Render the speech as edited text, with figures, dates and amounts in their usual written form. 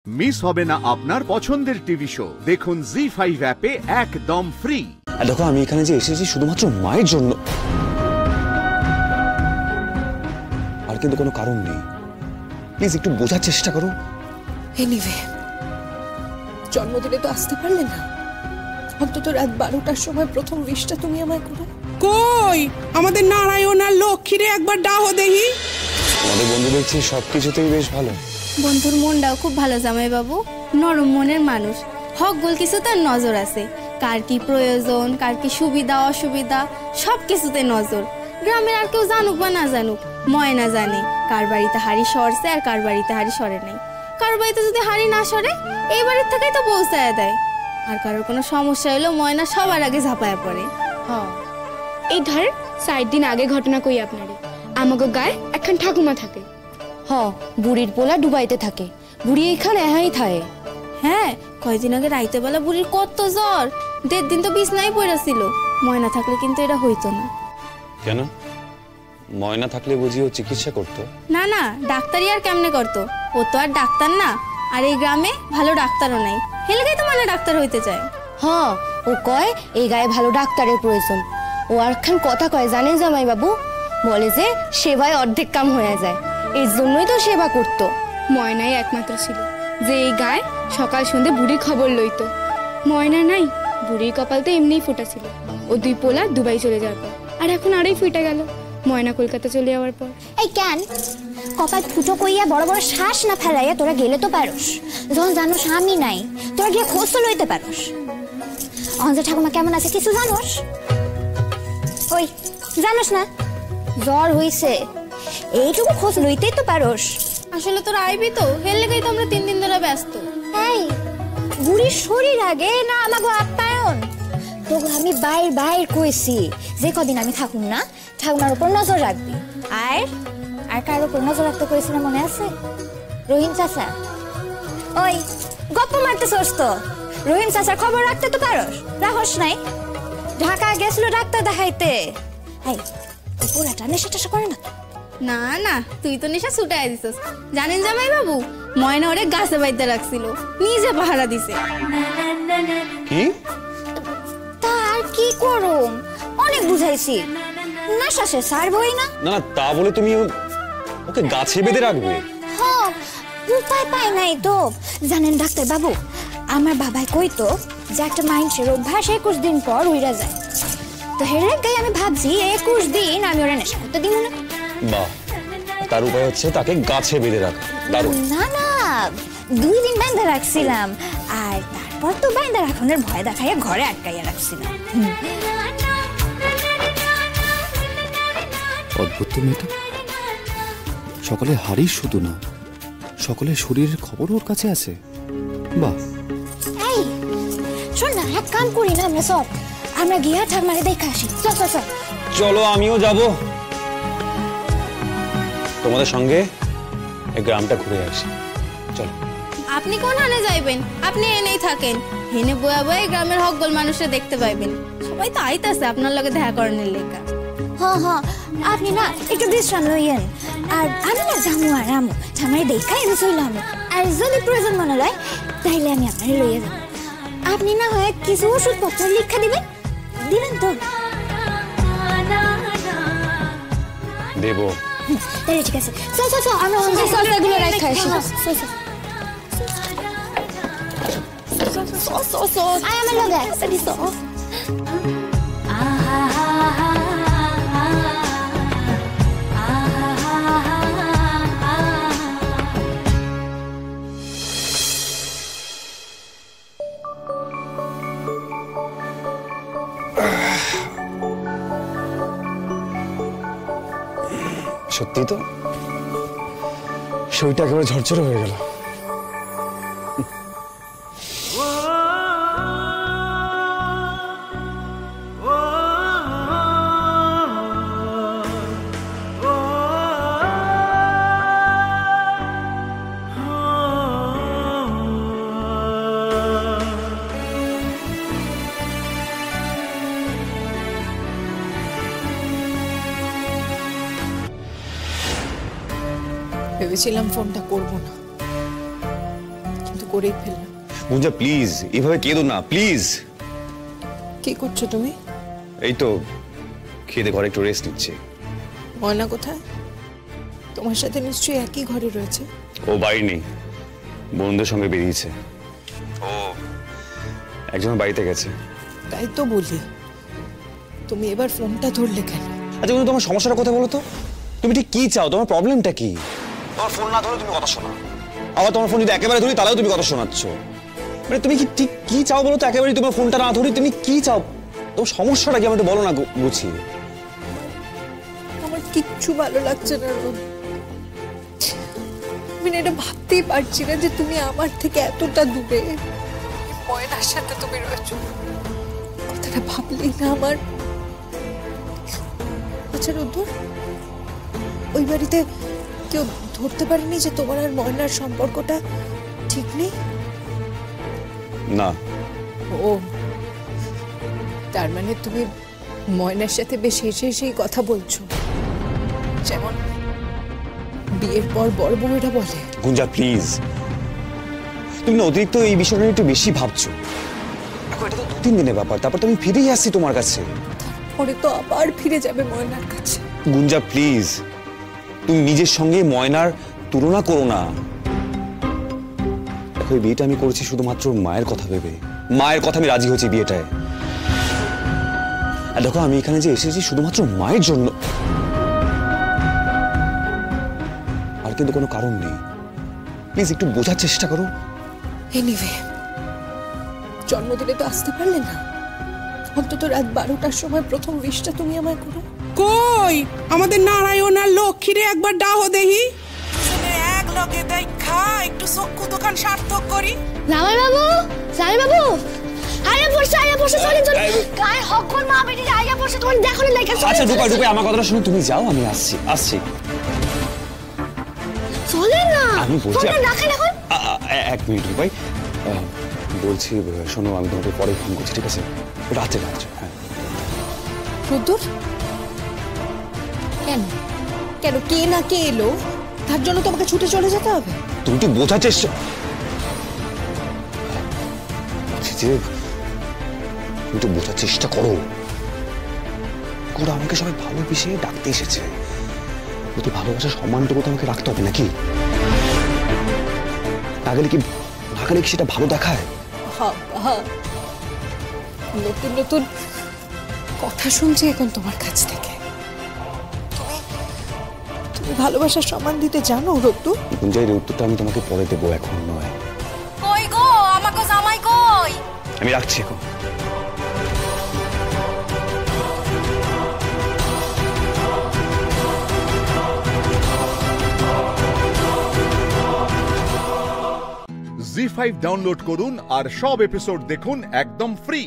Miss হবে না আপনার পছন্দের টিভি শো। দেখুন জি5 অ্যাপে একদম ফ্রি। দেখো আমি এখানে যে এসেছি শুধুমাত্র মায়ের জন্য, আর কিন্তু কোনো কারণ নেই। প্লিজ একটু বোঝার চেষ্টা করো। এনিওয়ে, জন্মদিনে তো আসতে পারলে না, অন্তত রাত 12টার সময় প্রথম উইশটা তুমি আমায় করো। কই আমাদের নারায়ণ আর লক্ষ্মীরে একবার ডাহ দেখি। আমাদের বন্ধু দেখছি সবকিছুতেই বেশ ভালো। বন্ধুর মনটাও খুব ভালো জামাই বাবু, নরম মনের মানুষ। হক গোল কিছু তার নজর আছে, কার কি প্রয়োজন, কার কি সুবিধা অসুবিধা সব কিছুতে নজর। গ্রামের আর কেউ জানুক বা না জানুক, ময়না জানে কার বাড়িতে হাড়ি সরছে আর কার বাড়িতে হাড়ি সরে নাই। কার বাড়িতে যদি হাড়ি না সরে এই বাড়ির থেকেই তো পৌঁছায় দেয়। আর কারোর কোনো সমস্যা হলেও ময়না সবার আগে ঝাঁপায় পড়ে। এই ধরেন 4 দিন আগে ঘটনা কই আপনারে, আমাকে গায়ে এখন ঠাকুমা থাকে। বুড়ির পোলা ডুবাইতে থাকে, বুড়ি এখানে এহাই থাকে। হ্যাঁ, কয়দিন আগে রাইতে বেলা বুড়ির কত জ্বর, 1.5 দিন তো বিছনায় পড়েছিল। ময়না থাকলে কিন্তু এটা হইতো না। কেন? ময়না থাকলে বুঝিও চিকিৎসা করতো? না না, ডাক্তারই আর কেমনে করতো, ও তো আর ডাক্তার না। আর এই গ্রামে ভালো ডাক্তারও নাই, হেলেগাই তো মানে ডাক্তার হইতে চায়। ও কয় এই গায়ে ভালো ডাক্তারের প্রয়োজন। ও আর খান কথা কয় জানেন জামাই বাবু, বলে যে সেবায় অর্ধেক কাম হয়ে যায়, এর জন্যই তো সেবা করতো। ময়নাই একমাত্র ছিল যে এই গায়ে সকাল সন্ধ্যে বুড়ির খবর লইতো। ময়না নাই, বুড়ির কপাল তো এমনিই ফোটা ছিল। ও 2 পোলা দুবাই চলে যাওয়ার পর, আর এখন আরই ফুটে গেল ময়না কলকাতা চলে যাওয়ার পর। এই কেন কপাল ফুটো কইয়া বড় বড় শ্বাস না ফেলাইয়া তোরা গেলে তো পারোস। যখন জানোস আমি নাই, তোরা গিয়ে খোঁজ তো লইতে পারোস। অঞ্জা ঠাকুমা কেমন আছে কিছু জানোস? ওই জানোস না জ্বর হইছে, এইটুকু খোঁজ লইতেই তো পারোস। আসলে তোর আইবি তো, হেলেগাই তো আমরা 3 দিন ধরে ব্যস্ত। এই বুড়ির শরীর আগে না আমাগো আপ্যায়ন। তোকে আমি বাইর কইছি যে কদিন আমি থাকুম না, ঠাকুমার উপর নজর রাখবি। আর কার উপর নজর রাখতে কইছি না মনে আছে? রহিম চাচা। ওই গপ্প মারতেছস তো, রহিম চাচার খবর রাখতে তো পারোস, রাহস নাই? ঢাকা গেছিল ডাক্তার দেখাইতে। এই পুরাটা নেশা টেশা করে না? না না, তুই তো নেশা ছুটাই দিছস। জানেন জামাই বাবু, ময়না ওরে গাছে বাইতে রাখছিল, নিজে পাহারা দিছে। কি? তার কি করুম, অনেক বুঝাইছি, নেশা সে ছাড়বই না। না তা বলে তুমি ওকে গাছে বেঁধে রাখবে? উপায় পাই নাই তো। জানেন ডাক্তার বাবু, আমার বাবাই কইতো যে একটা মাইন্ডের অভ্যাস 21 দিন পর উইরা যায়। তো হেরে গাই আমি ভাবছি 21 দিন আমি ওরা নেশা করতে দিব না। বাহ, তার উপায় হচ্ছে তাকে গাছে বেঁধে রাখা। দারুণ। না 2 দিন বাইন্ধা রাখছিলাম, আর তারপর তো বাইন্ধা রাখনের ভয় দেখাইয়া ঘরে আটকাইয়া রাখছিলাম। অদ্ভুত মেয়েটা, সকলে হাড়ি শুধু না, সকলের শরীরের খবর ওর কাছে আছে। বাহ। এই শোন না, এক কাম করি না আমরা সব, আমরা গিয়া ঠাকুমারে দেখে আসি। চল। চলো আমিও যাব তোমাদের সঙ্গে, এই গ্রামটা ঘুরে আসি। চলো। আপনি কোন হানে যাইবেন? আপনি এনেই থাকেন, হেনে বয়া বয়া গ্রামের হকগোল মানুষে দেখতে পাইবেন। সবাই তো আইতাছে আপনার লগে দেখা করার লেগা। আপনি না একটু বিশ্রাম লইয়েন, আর আমি না যাবো আরামু ঠামারে দেখা এনে চললাম। আর যদি প্রয়োজন মনে হয় তাইলে আমি আপনারে লইয়া যাবো। আপনি না হয় কিছু ওষুধপত্র লিখা দিবেন তো? দেবো। তাহলে ঠিক আছে, চল আমরা এগুলো রাখা আসি। আমার লগে সত্যি তো শরীরটা একেবারে ঝরঝরে হয়ে গেল। ভেবেছিলাম ফোনটা করবো না, করেই ফেললাম। গুঞ্জা প্লিজ এভাবে কেঁদো না প্লিজ। কি করছো তুমি? এই তো খেতে ঘরে একটু রেস্ট নিচ্ছে। ময়না কোথায়? তোমার সাথে নিশ্চয়ই একই ঘরে রয়েছে। ও বাড়ি নেই, বন্ধুদের সঙ্গে বেরিয়েছে। ও একজন বাড়িতে গেছে। তাই তো বলি, তুমি এবার ফোনটা ধরলে কেন? আচ্ছা কিন্তু তোমার সমস্যাটা কোথায় বলো তো? তুমি ঠিক কি চাও? তোমার প্রবলেমটা কি? তোমার ফোন না ধরে তুমি কথা শোনাও, আবার তোমার ফোন যদি একেবারে ধরি তাহলেও তুমি কথা শোনাচ্ছ। মানে তুমি কি ঠিক কি চাও বলো তো? একেবারে তোমার ফোনটা না ধরি তুমি কি চাও? তোমার সমস্যাটা কি আমাকে বলো না গুছিয়ে। আমার কিচ্ছু ভালো লাগছে না রোদ। আমি না এটা ভাবতেই পারছি না যে তুমি আমার থেকে এতটা দূরে, ময়নার সাথে তুমি রয়েছো। কথাটা ভাবলেই না আমার। আচ্ছা রোদ্দুর, ওই বাড়িতে কেউ ধরতে পারেনি যে তোমার আর ময়নার সম্পর্কটা ঠিক নেই? না। ও, তার মানে তুমি ময়নার সাথে বেশ হেসে হেসেই কথা বলছো, যেমন বিয়ের পর বড় বউয়েরা বলে। গুঞ্জা প্লিজ, তুমি না অতিরিক্ত এই বিষয়টা একটু বেশি ভাবছো। এখন এটা তো 2-3 দিনের ব্যাপার, তারপর তো আমি ফিরেই আসছি তোমার কাছে। পরে তো আবার ফিরে যাবে ময়নার কাছে। গুঞ্জা প্লিজ, তুমি নিজের সঙ্গে ময়নার তুলনা করো না। দেখো এই বিয়েটা আমি করেছি শুধুমাত্র মায়ের কথা ভেবে। মায়ের কথা আমি রাজি হয়েছি বিয়েটায়। আর দেখো আমি এখানে যে এসেছি শুধুমাত্র মায়ের জন্য, আর কিন্তু কোনো কারণ নেই। প্লিজ একটু বোঝার চেষ্টা করো। এনিওয়ে, জন্মদিনে তো আসতে পারলে না, অন্তত রাত 12টার সময় প্রথম উইশটা তুমি আমায় করো। কই আমাদের নারায়ণ আর লক্ষ্মীরে একবার ডাহ দেহি, এক লগে দেখা একটু চক্ষু দোকান সার্থক করি। জামাই বাবু, জামাই বাবু, আয়া পড়ছে চলেন চলেন। গায়ে হকন মা বেটি আয়া পড়ছে, তোমার দেখো না দেখা। আচ্ছা রূপা আমার কথাটা শুনে তুমি যাও, আমি আসছি। চলেন না, আমি বলছি রাখেন এখন। 1 মিনিট রূপাই, বলছি শোনো আমি তোমাকে পরে ফোন করছি, ঠিক আছে? রাতে। হ্যাঁ রুদ্দুর, কেন কেন কে না কে এলো তার জন্য তোমাকে ছুটে চলে যেতে হবে? তুমি একটু বোঝার চেষ্টা করো। ওরা আমাকে সবাই ভালোবেসে ডাকতে এসেছে, ওদের ভালোবাসার সম্মানটুকু তো আমাকে রাখতে হবে নাকি? না গেলে কি সেটা ভালো দেখায়? নতুন নতুন কথা শুনছি এখন তোমার কাছ থেকে। তুমি ভালোবাসার সম্মান দিতে জানো রোদ্দুর? গুঞ্জাই, এর উত্তরটা আমি তোমাকে পরে দেবো, এখন নয়। কই গো আমাকে জামাই কই? আমি রাখছি এখন। জি5 ডাউনলোড করুন আর সব এপিসোড দেখুন একদম ফ্রি।